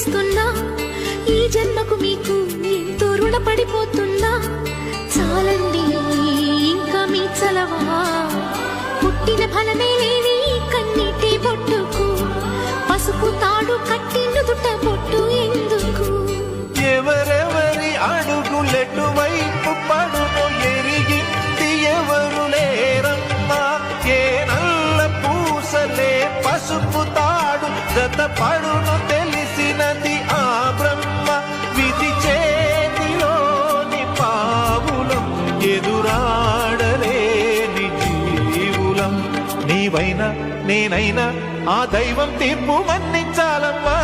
మోస్తున్నా, ఈ జన్మకు మీకు ఎంతో రుణపడిపోతున్నా. చాలండి ఇంకా మీ చలవా, పుట్టిన ఫలమే లేని కన్నీటి బొట్టుకు పసుపు తాడు కట్టి నుదుట బొట్టు ఎందుకు? ఎవరెవరి అడుగులెటు వైపు పడును ఎరిగింది ఎవరు లేరమ్మా. ఏ నల్ల పూసలే పసుపు తాడు జత పడును తెలిసినది ఆ బ్రహ్మ. విధి చేతిలోని పావులం ఎదురాడలేని జీవులం. నీవైనా నేనైనా ఆ దైవం తీర్పు మన్నించాలమ్మా.